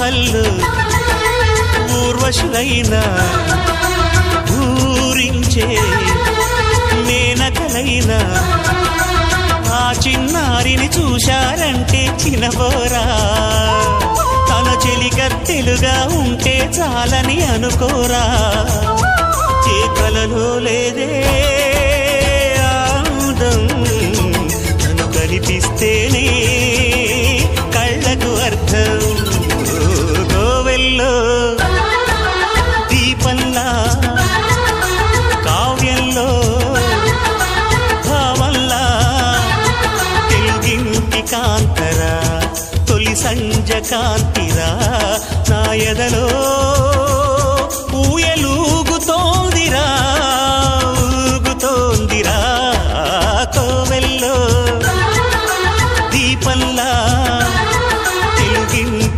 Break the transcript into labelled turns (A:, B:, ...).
A: కోవల్లో ఊర్వశులైనా ఊరించే మేనకలైనా ఆ చిన్నారిని చూశారంటే చినబోరా తన చెలికత్తెలుగా ఉంటే చాలని అనుకోరా ఏ కలలో లేదే ఆనందం తను కనిపిస్తేనే కళ్ళకు అర్థం కోవెల్లో దీపంలా కావ్యంలో భావంలా తెలుగింటి కాంతరా తొలి సంజ కాంతిరా నా ఎదలో